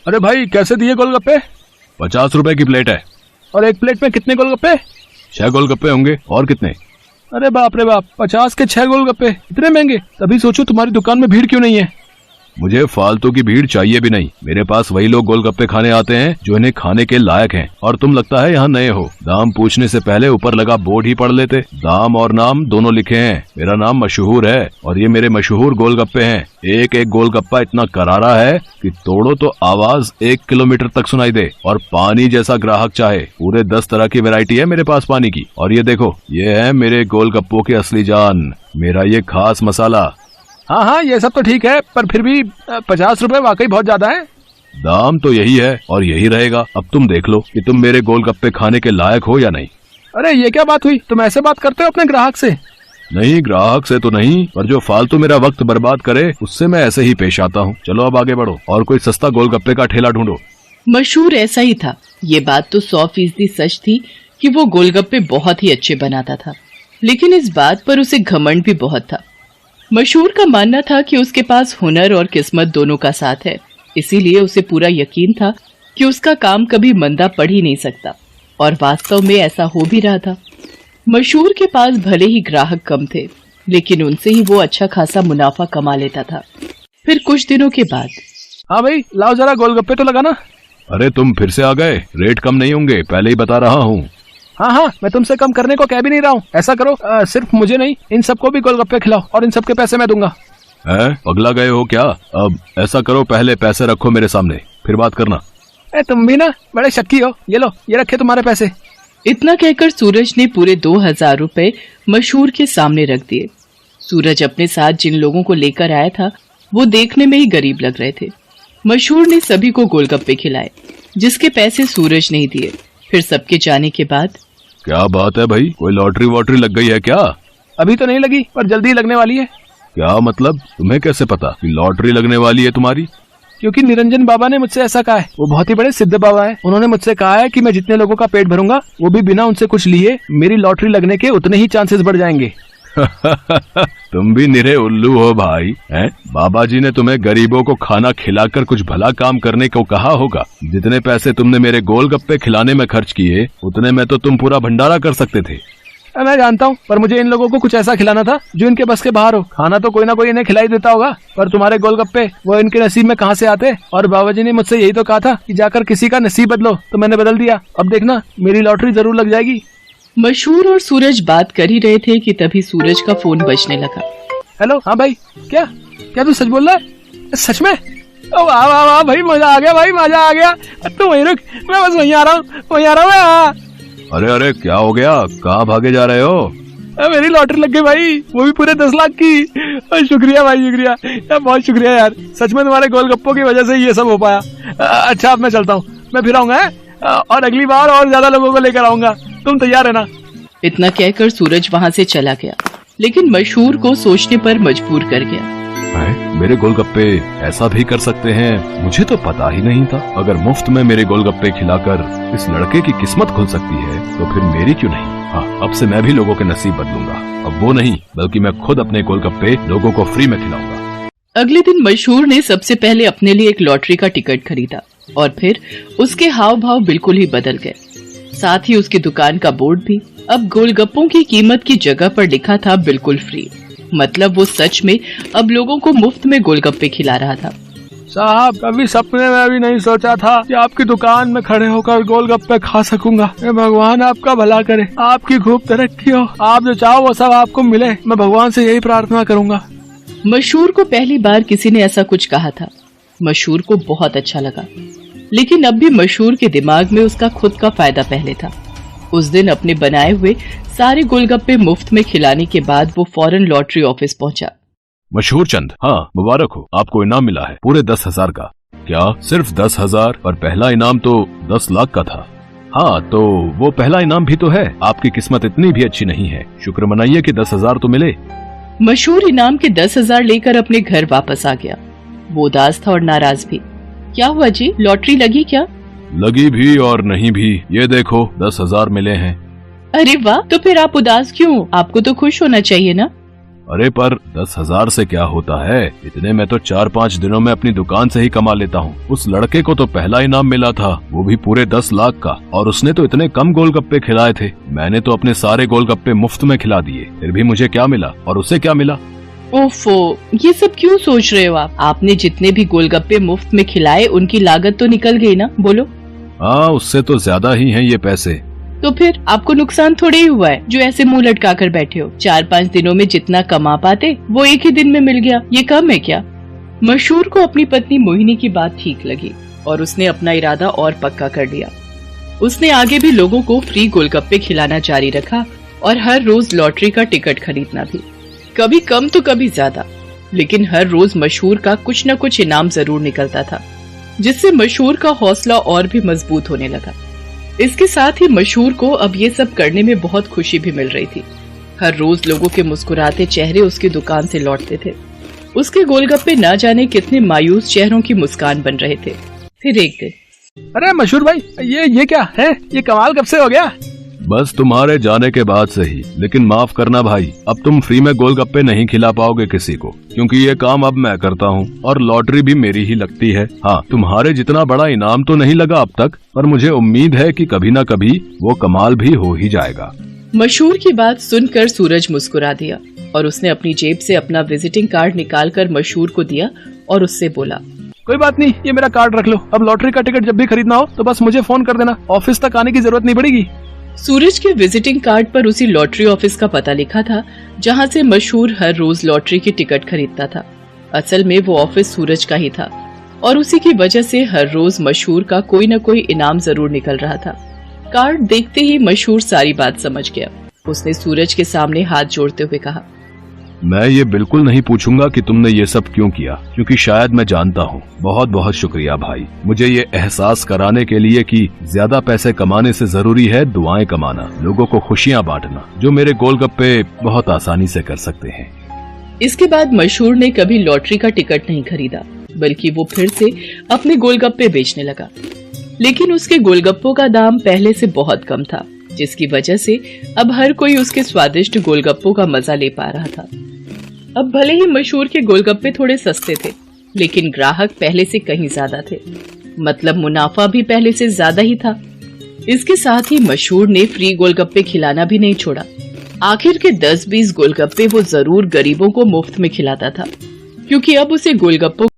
अरे भाई कैसे दिए गोलगप्पे? 50 रुपए की प्लेट है। और एक प्लेट में कितने गोलगप्पे? 6 गोलगप्पे होंगे। और कितने? अरे बाप रे बाप, 50 के 6 गोलगप्पे, इतने महंगे? तभी सोचो तुम्हारी दुकान में भीड़ क्यों नहीं है। मुझे फालतू की भीड़ चाहिए भी नहीं। मेरे पास वही लोग गोलगप्पे खाने आते हैं जो इन्हें खाने के लायक हैं। और तुम लगता है यहाँ नए हो। दाम पूछने से पहले ऊपर लगा बोर्ड ही पढ़ लेते। दाम और नाम दोनों लिखे हैं। मेरा नाम मशहूर है और ये मेरे मशहूर गोलगप्पे हैं। एक एक गोलगप्पा इतना करारा है कि तोड़ो तो आवाज 1 किलोमीटर तक सुनाई दे। और पानी जैसा ग्राहक चाहे। पूरे 10 तरह की वैरायटी है मेरे पास पानी की। और ये देखो, ये है मेरे गोलगप्पों की असली जान, मेरा ये खास मसाला। हाँ हाँ, ये सब तो ठीक है, पर फिर भी 50 रुपए वाकई बहुत ज्यादा है। दाम तो यही है और यही रहेगा। अब तुम देख लो कि तुम मेरे गोलगप्पे खाने के लायक हो या नहीं। अरे ये क्या बात हुई? तुम ऐसे बात करते हो अपने ग्राहक से? नहीं, ग्राहक से तो नहीं, पर जो फालतू मेरा वक्त बर्बाद करे उससे मैं ऐसे ही पेश आता हूँ। चलो अब आगे बढ़ो और कोई सस्ता गोलगप्पे का ठेला ढूंढो। मशहूर ऐसा ही था। ये बात तो 100% सच थी कि वो गोलगप्पे बहुत ही अच्छे बनाता था, लेकिन इस बात पर उसे घमंड भी बहुत था। मशहूर का मानना था कि उसके पास हुनर और किस्मत दोनों का साथ है, इसीलिए उसे पूरा यकीन था कि उसका काम कभी मंदा पड़ ही नहीं सकता। और वास्तव में ऐसा हो भी रहा था। मशहूर के पास भले ही ग्राहक कम थे, लेकिन उनसे ही वो अच्छा खासा मुनाफा कमा लेता था। फिर कुछ दिनों के बाद, हाँ भाई लाओ जरा गोलगप्पे तो लगाना। अरे तुम फिर से आ गए। रेट कम नहीं होंगे, पहले ही बता रहा हूँ। हाँ हाँ, मैं तुमसे कम करने को कह भी नहीं रहा हूँ। ऐसा करो, सिर्फ मुझे नहीं, इन सबको भी गोलगप्पे खिलाओ और इन सबके पैसे मैं दूंगा। पगला गए हो क्या? अब ऐसा करो, पहले पैसे रखो मेरे सामने, फिर बात करना। तुम भी ना बड़े शक्की हो। ये लो, ये रखे तुम्हारे पैसे। इतना कहकर सूरज ने पूरे 2000 रुपए मशहूर के सामने रख दिए। सूरज अपने साथ जिन लोगों को लेकर आया था वो देखने में ही गरीब लग रहे थे। मशहूर ने सभी को गोलगप्पे खिलाए, जिसके पैसे सूरज नहीं दिए। फिर सबके जाने के बाद, क्या बात है भाई, कोई लॉटरी वॉटरी लग गई है क्या? अभी तो नहीं लगी, पर जल्दी लगने वाली है। क्या मतलब? तुम्हें कैसे पता कि लॉटरी लगने वाली है तुम्हारी? क्योंकि निरंजन बाबा ने मुझसे ऐसा कहा है। वो बहुत ही बड़े सिद्ध बाबा है। उन्होंने मुझसे कहा है कि मैं जितने लोगों का पेट भरूंगा, वो भी बिना उनसे कुछ लिए, मेरी लॉटरी लगने के उतने ही चांसेस बढ़ जाएंगे। तुम भी निरे उल्लू हो भाई, हैं? बाबा जी ने तुम्हें गरीबों को खाना खिलाकर कुछ भला काम करने को कहा होगा। जितने पैसे तुमने मेरे गोलगप्पे खिलाने में खर्च किए, उतने में तो तुम पूरा भंडारा कर सकते थे। मैं जानता हूँ, पर मुझे इन लोगों को कुछ ऐसा खिलाना था जो इनके बस के बाहर हो। खाना तो कोई ना कोई इन्हें खिलाई देता होगा, पर तुम्हारे गोलगप्पे वो इनके नसीब में कहाँ से आते? और बाबा जी ने मुझसे यही तो कहा था कि जाकर किसी का नसीब बदलो, तो मैंने बदल दिया। अब देखना, मेरी लॉटरी जरूर लग जाएगी। मशहूर और सूरज बात कर ही रहे थे कि तभी सूरज का फोन बजने लगा। हेलो, हाँ भाई, क्या क्या तू सच बोल रहा है? सच में? वाह वाह वाह भाई, मजा आ गया भाई, मजा आ गया। तू वहीं रुक, मैं बस वहीं आ रहा हूँ, वहीं आ रहा हूँ। अरे अरे, क्या हो गया? कहाँ भागे जा रहे हो? मेरी लॉटरी लग गई भाई, वो भी पूरे 10 लाख की। शुक्रिया भाई, शुक्रिया यार, बहुत शुक्रिया यार। सच में तुम्हारे गोलगप्पों की वजह से ये सब हो पाया। अच्छा अब मैं चलता हूँ, मैं फिर आऊंगा और अगली बार और ज्यादा लोगों को लेकर आऊंगा। तुम तैयार है ना? इतना कहकर सूरज वहाँ से चला गया, लेकिन मशहूर को सोचने पर मजबूर कर गया। मेरे गोलगप्पे ऐसा भी कर सकते हैं, मुझे तो पता ही नहीं था। अगर मुफ्त में मेरे गोलगप्पे खिलाकर इस लड़के की किस्मत खुल सकती है, तो फिर मेरी क्यों नहीं? हाँ, अब से मैं भी लोगों के नसीब बदलूंगा। अब वो नहीं, बल्कि मैं खुद अपने गोलगप्पे लोगों को फ्री में खिलाऊंगा। अगले दिन मशहूर ने सबसे पहले अपने लिए एक लॉटरी का टिकट खरीदा और फिर उसके हाव भाव बिल्कुल ही बदल गए। साथ ही उसकी दुकान का बोर्ड भी अब गोलगप्पों की कीमत की जगह पर लिखा था बिल्कुल फ्री। मतलब वो सच में अब लोगों को मुफ्त में गोलगप्पे खिला रहा था। साहब, कभी सपने में भी नहीं सोचा था कि आपकी दुकान में खड़े होकर गोलगप्पे खा सकूंगा। भगवान आपका भला करे, आपकी खूब तरक्की हो, आप जो चाहो वो सब आपको मिले। मैं भगवान से यही प्रार्थना करूंगा। मशहूर को पहली बार किसी ने ऐसा कुछ कहा था। मशहूर को बहुत अच्छा लगा, लेकिन अब भी मशहूर के दिमाग में उसका खुद का फायदा पहले था। उस दिन अपने बनाए हुए सारे गोलगप्पे मुफ्त में खिलाने के बाद वो फौरन लॉटरी ऑफिस पहुंचा। मशहूर चंद, हाँ मुबारक हो, आपको इनाम मिला है पूरे 10,000 का। क्या सिर्फ 10,000? और पहला इनाम तो 10 लाख का था। हाँ, तो वो पहला इनाम भी तो है। आपकी किस्मत इतनी भी अच्छी नहीं है, शुक्र मनाइए कि 10,000 तो मिले। मशहूर इनाम के 10,000 लेकर अपने घर वापस आ गया। वो उदास था और नाराज भी। क्या हुआ जी, लॉटरी लगी क्या? लगी भी और नहीं भी, ये देखो 10,000 मिले हैं। अरे वाह, तो फिर आप उदास क्यों? आपको तो खुश होना चाहिए ना। अरे पर 10,000 से क्या होता है, इतने में तो 4-5 दिनों में अपनी दुकान से ही कमा लेता हूँ। उस लड़के को तो पहला इनाम मिला था, वो भी पूरे 10 लाख का, और उसने तो इतने कम गोलगप्पे खिलाए थे। मैंने तो अपने सारे गोलगप्पे मुफ्त में खिला दिए, फिर भी मुझे क्या मिला और उसे क्या मिला? ओफो, ये सब क्यों सोच रहे हो आप? आपने जितने भी गोलगप्पे मुफ्त में खिलाए उनकी लागत तो निकल गई ना, बोलो। हाँ, उससे तो ज्यादा ही हैं ये पैसे। तो फिर आपको नुकसान थोड़े ही हुआ है जो ऐसे मुंह लटका कर बैठे हो। 4-5 दिनों में जितना कमा पाते वो एक ही दिन में मिल गया, ये कम है क्या? मशहूर को अपनी पत्नी मोहिनी की बात ठीक लगी और उसने अपना इरादा और पक्का कर लिया। उसने आगे भी लोगों को फ्री गोलगप्पे खिलाना जारी रखा और हर रोज लॉटरी का टिकट खरीदना भी, कभी कम तो कभी ज्यादा, लेकिन हर रोज मशहूर का कुछ न कुछ इनाम जरूर निकलता था, जिससे मशहूर का हौसला और भी मजबूत होने लगा। इसके साथ ही मशहूर को अब ये सब करने में बहुत खुशी भी मिल रही थी। हर रोज लोगों के मुस्कुराते चेहरे उसकी दुकान से लौटते थे। उसके गोलगप्पे न जाने कितने मायूस चेहरों की मुस्कान बन रहे थे। फिर एक दिन, अरे मशहूर भाई, ये क्या है? ये कमाल कब से हो गया? बस तुम्हारे जाने के बाद से ही। लेकिन माफ करना भाई, अब तुम फ्री में गोलगप्पे नहीं खिला पाओगे किसी को, क्योंकि ये काम अब मैं करता हूँ और लॉटरी भी मेरी ही लगती है। हाँ, तुम्हारे जितना बड़ा इनाम तो नहीं लगा अब तक, पर मुझे उम्मीद है कि कभी न कभी वो कमाल भी हो ही जाएगा। मशहूर की बात सुनकर सूरज मुस्कुरा दिया और उसने अपनी जेब से अपना विजिटिंग कार्ड निकालकर मशहूर को दिया और उससे बोला, कोई बात नहीं, ये मेरा कार्ड रख लो। अब लॉटरी का टिकट जब भी खरीदना हो तो बस मुझे फोन कर देना, ऑफिस तक आने की जरूरत नहीं पड़ेगी। सूरज के विजिटिंग कार्ड पर उसी लॉटरी ऑफिस का पता लिखा था जहां से मशहूर हर रोज लॉटरी की टिकट खरीदता था। असल में वो ऑफिस सूरज का ही था और उसी की वजह से हर रोज मशहूर का कोई न कोई इनाम जरूर निकल रहा था। कार्ड देखते ही मशहूर सारी बात समझ गया। उसने सूरज के सामने हाथ जोड़ते हुए कहा, मैं ये बिल्कुल नहीं पूछूंगा कि तुमने ये सब क्यों किया, क्योंकि शायद मैं जानता हूँ। बहुत बहुत शुक्रिया भाई, मुझे ये एहसास कराने के लिए कि ज्यादा पैसे कमाने से जरूरी है दुआएं कमाना, लोगों को खुशियाँ बांटना, जो मेरे गोलगप्पे बहुत आसानी से कर सकते हैं। इसके बाद मशहूर ने कभी लॉटरी का टिकट नहीं खरीदा, बल्कि वो फिर से अपने गोलगप्पे बेचने लगा। लेकिन उसके गोलगप्पों का दाम पहले से बहुत कम था, जिसकी वजह से अब हर कोई उसके स्वादिष्ट गोलगप्पों का मजा ले पा रहा था। अब भले ही मशहूर के गोलगप्पे थोड़े सस्ते थे, लेकिन ग्राहक पहले से कहीं ज्यादा थे, मतलब मुनाफा भी पहले से ज्यादा ही था। इसके साथ ही मशहूर ने फ्री गोलगप्पे खिलाना भी नहीं छोड़ा। आखिर के 10-20 गोलगप्पे वो जरूर गरीबों को मुफ्त में खिलाता था, क्योंकि अब उसे गोलगप्पों